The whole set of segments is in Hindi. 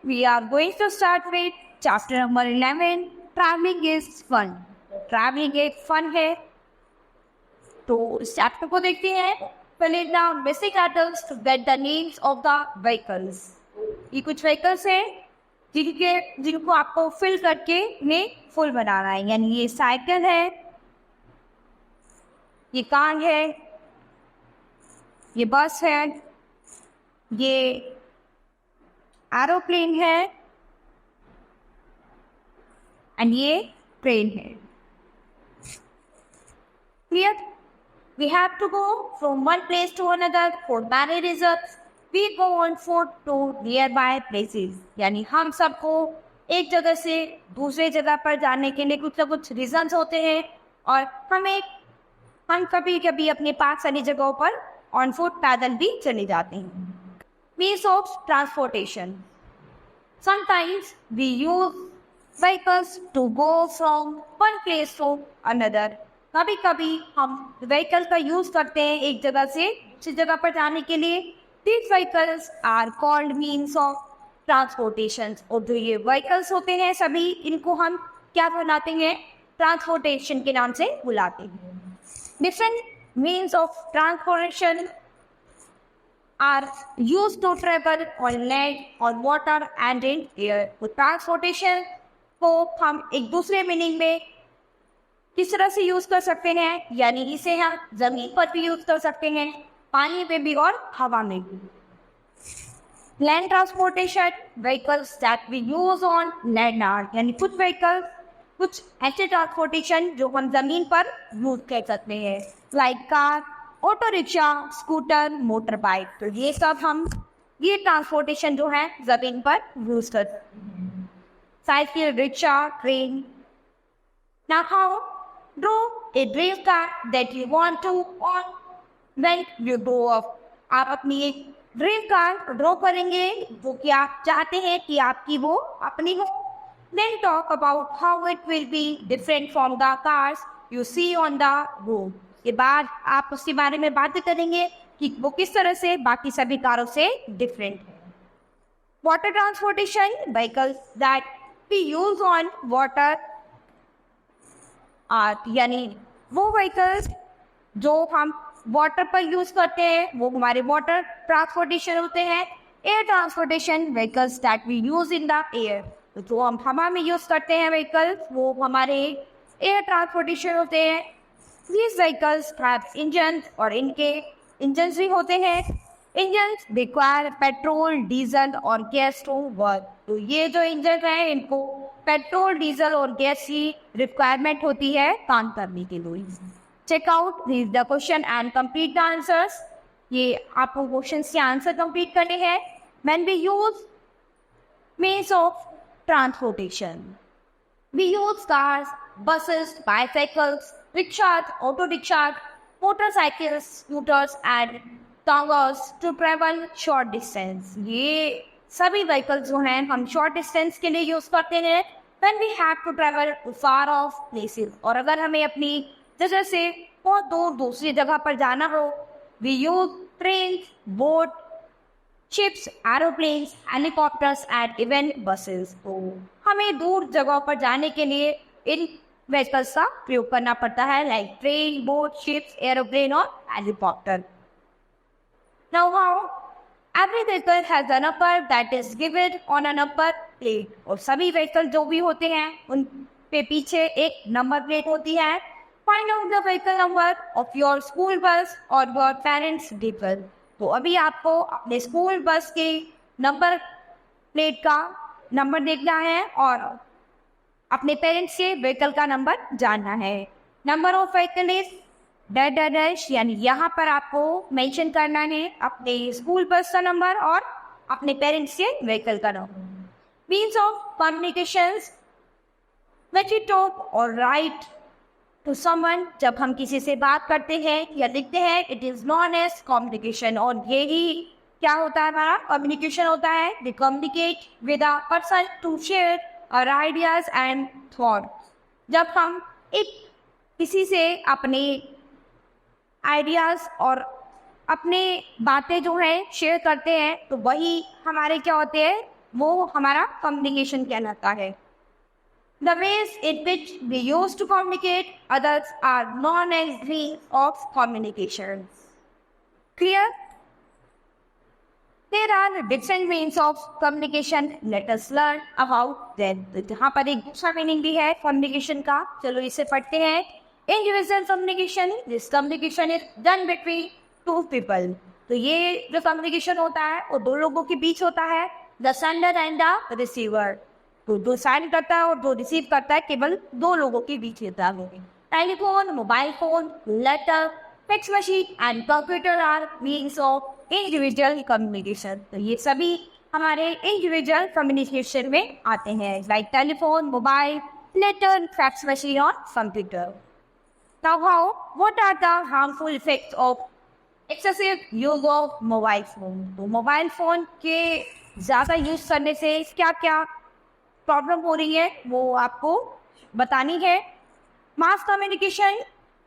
we are going to start with chapter number 11. Traveling is fun. Traveling एक fun है. तो इस चैप्टर को देखते हैं. Fill in the missing items to get the names of the vehicles. ये कुछ vehicles हैं जिनको आपको फिल करके इन्हें फुल बनाना है. यानी ये साइकिल है, ये कार है, ये बस है, ये एरोप्लेन है एंड ये ट्रेन है. Clear? We have to go from one place to another for many reasons. We go on foot to nearby places. यानी हम सबको एक जगह से दूसरे जगह पर जाने के लिए कुछ ना कुछ रीजंस होते हैं और हम कभी कभी अपने पास वाली जगहों पर ऑन फुट पैदल भी चले जाते हैं. Means of transportation. Sometimes we use vehicles to go from one place to another. कभी कभी हम व्हीकल का यूज करते हैं एक जगह से दूसरी जगह पर जाने के लिए. These vehicles are called means of transportation. और जो ये व्हीकल्स होते हैं सभी, इनको हम क्या बुलाते हैं? ट्रांसपोर्टेशन के नाम से बुलाते हैं. Different means of transportation are used to travel on land, on water and in air. तो ट्रांसपोर्टेशन को हम एक दूसरे मीनिंग में किस तरह से यूज कर सकते हैं, यानी इसे हम जमीन पर भी यूज कर सकते हैं, पानी में भी और हवा में भी. Land transportation, vehicles that we use on land are. यानी कुछ व्हीकल्स, कुछ ऐसे ट्रांसपोर्टेशन जो हम जमीन पर यूज कर सकते हैं, like car, auto rickshaw, scooter, motor bike. तो ये सब हम ये ट्रांसपोर्टेशन जो है जमीन पर यूज कर सकते हैं. Cycle, rickshaw, train. Now how draw a dream car that you want to own when you grow up. आप अपनी एक ड्रीम कार ड्रॉ करेंगे जो कि आप चाहते हैं कि आपकी वो अपनी हो. Then talk about how it will be different from the cars you see on the road. के बाद आप उसके बारे में बात करेंगे कि वो किस तरह से बाकी सभी कारों से डिफरेंट है. Water transportation, vehicles that we use on water are. यानी वो व्हीकल्स जो हम वाटर पर यूज करते हैं वो हमारे वाटर ट्रांसपोर्टेशन होते हैं. Air transportation, vehicles that we use in the air. तो जो हम हवा में यूज करते हैं व्हीकल्स वो हमारे एयर ट्रांसपोर्टेशन होते हैं. These vehicles have engines और इनके इंजन्स भी होते हैं. इंजन्स रिक्वायर पेट्रोल, डीजल और गैस टू वर्क. तो ये जो इंजन है इनको पेट्रोल, डीजल और गैस की रिक्वायरमेंट होती है काम करने के लिए. Check out the question and complete the answers. ये आपको क्वेश्चन के आंसर कंप्लीट करने हैं. When we use means of transportation, we use cars, buses, bicycles, rickshaws, auto rickshaws, motorcycles, scooters and tongas to travel short distance. ये सभी व्हीकल्स जो हैं हम शॉर्ट डिस्टेंस के लिए यूज करते हैं. When we have to travel to far off places. और अगर हमें अपनी जगह से बहुत दूर दूसरी जगह पर जाना हो, we use trains, boat, ships, aeroplanes, helicopters and even buses. तो हमें दूर जगहों पर जाने के लिए इन व्हीकल्स का प्रयोग करना पड़ता है, like train, boat, ships, aeroplane और helicopter. Now how every vehicle has a number that is given on a number plate. और सभी व्हीकल जो भी होते हैं उन पे पीछे एक नंबर प्लेट होती है. Find out the vehicle number of your school bus और योर पेरेंट्स व्हीकल. तो अभी आपको अपने स्कूल बस के नंबर प्लेट का नंबर देखना है और अपने पेरेंट्स के व्हीकल का नंबर जानना है. Number of vehicle is dash dash. यानी यहाँ पर आपको मेंशन करना है अपने स्कूल बस का नंबर और अपने पेरेंट्स के व्हीकल का number. Means of communications, when we talk और राइट टू समवन. जब हम किसी से बात करते हैं या लिखते हैं, it is known as communication. और यही क्या होता है? हमारा कम्युनिकेशन होता है. We communicate with a person to share और आइडियाज एंड थॉट. जब हम एक किसी से अपने आइडियाज और अपने बातें जो है शेयर करते हैं तो वही हमारे क्या होते हैं? वो हमारा कम्युनिकेशन कहलाता है। The ways in which we use to communicate others are known as means of communication. Clear? There are different means of communication. Let us learn about them. तो यहाँ पर एक दूसरा मीनिंग भी है कम्युनिकेशन का, चलो इसे पढ़ते हैं। Individual communication, this communication is done between two people. तो ये जो कम्युनिकेशन होता है वो दो लोगों के बीच होता है, the sender and the receiver. तो जो सेंड करता है और जो रिसीव करता है केवल दो लोगों के बीच होता है। Telephone, mobile phone, letter, fax machine and computer are means of individual communication. तो ये सभी हमारे इंडिविजुअल कम्युनिकेशन में आते हैं, like telephone, mobile, letter, fax machine और computer. Now what are the harmful effects of excessive use of mobile phone? तो मोबाइल फोन के ज़्यादा यूज करने से क्या क्या प्रॉब्लम हो रही है वो आपको बतानी है। मास कम्युनिकेशन,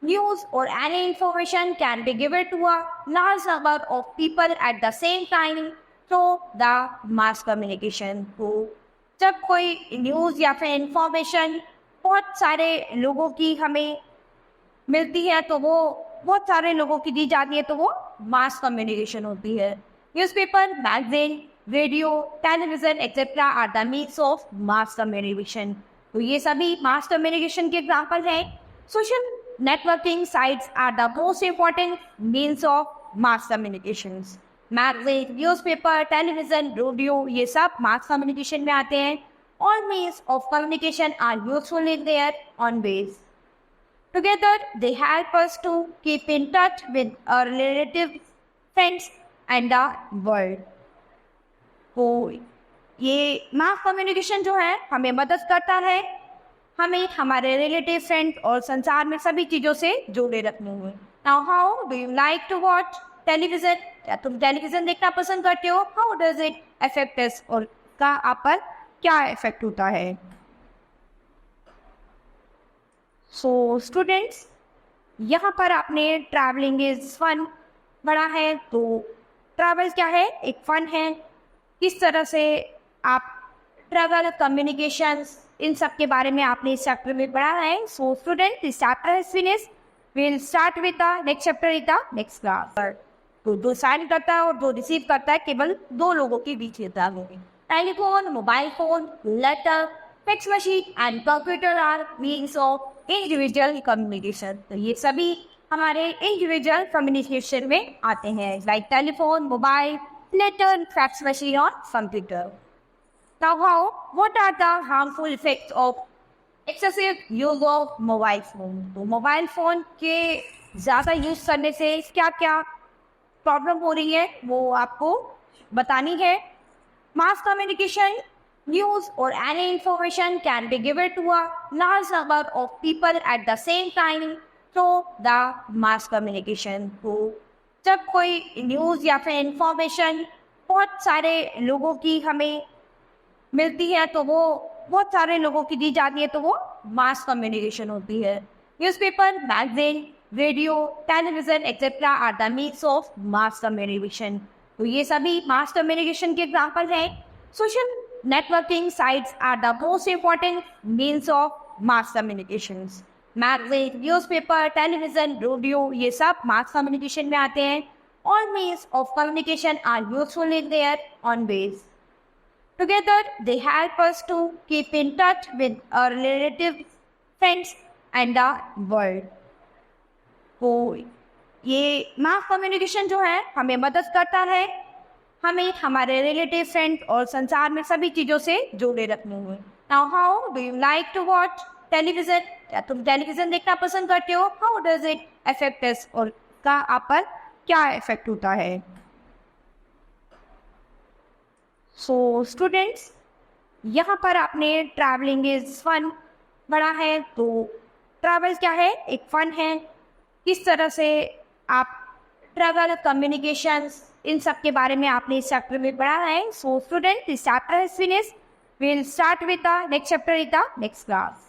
न्यूज़ और any information can be given to a large number of people at the same time through the mass communication. तो जब कोई न्यूज़ या फिर इंफॉर्मेशन बहुत सारे लोगों की हमें मिलती है तो वो बहुत सारे लोगों की दी जाती है तो वो मास कम्युनिकेशन होती है। Newspaper, magazine, radio, television etcetera are the means of mass communication. तो ये सभी मास कम्युनिकेशन के एग्जाम्पल हैं। Social networking sites are the most important means of mass communication. Magazine, newspaper, television, radio ये सब मास कम्युनिकेशन में आते हैं। All means of communication are useful in their own ways. Together, they help us to keep in touch with our relative, friends and the world. तो ये मास कम्युनिकेशन जो है हमें मदद करता है हमें हमारे रिलेटिव, फ्रेंड और संसार में सभी चीज़ों से जोड़े रखने हुए। Now, how do you like to watch television? क्या तुम टेलीविज़न देखना पसंद करते हो? How does it affect us? और का आप पर क्या इफेक्ट होता है? सो स्टूडेंट्स, यहाँ पर आपने ट्रैवलिंग इज फन पढ़ा है। तो ट्रैवल क्या है? एक फन है। किस तरह से आप ट्रैवल, कम्युनिकेशंस, इन सब के बारे में आपने इस चैप्टर में पढ़ा है। So student, this chapter is finish. Will start with the next chapter in the next class. तो जो साइन करता है और जो रिसीव करता है केवल दो लोगों के बीच होता है। Telephone, mobile phone, letter, fax machine and computer are means of individual communication. तो ये सभी हमारे इंडिविजुअल कम्युनिकेशन में आते हैं, like telephone, mobile, letter, fax machine और computer. Now what are the harmful effects of excessive use of mobile phone? तो मोबाइल फोन के ज़्यादा यूज करने से क्या क्या प्रॉब्लम हो रही है वो आपको बतानी है। Mass communication, news or any information can be given to a large number of people at the same time through the mass communication। तो जब कोई न्यूज़ या फिर इंफॉर्मेशन बहुत सारे लोगों की हमें मिलती है तो वो बहुत सारे लोगों की दी जाती है तो वो मास कम्युनिकेशन होती है। Newspaper, magazine, radio, television etcetera are the means of mass communication. तो ये सभी मास कम्युनिकेशन के एग्जाम्पल हैं। Social networking sites are the most important means of mass communications. Magazine, newspaper, television, radio ये सब मास कम्युनिकेशन में आते हैं। All means of communication are useful in their own ways. Together, they help us to keep in touch with our relative, friends and the world. तो ये मास कम्युनिकेशन जो है हमें मदद करता है हमें हमारे रिलेटिव, फ्रेंड और संसार में सभी चीज़ों से जोड़े रखने हुए। Now, how do you like to watch television? क्या तुम टेलीविज़न देखना पसंद करते हो? How does it affect us? और का आप पर क्या इफेक्ट होता है? सो स्टूडेंट्स, यहाँ पर आपने ट्रैवलिंग इज फन पढ़ा है। तो ट्रैवल क्या है? एक फन है। किस तरह से आप ट्रैवल, कम्युनिकेशंस, इन सब के बारे में आपने इस चैप्टर में पढ़ा है। So student, this chapter is finish. Will start with the next chapter in the next class.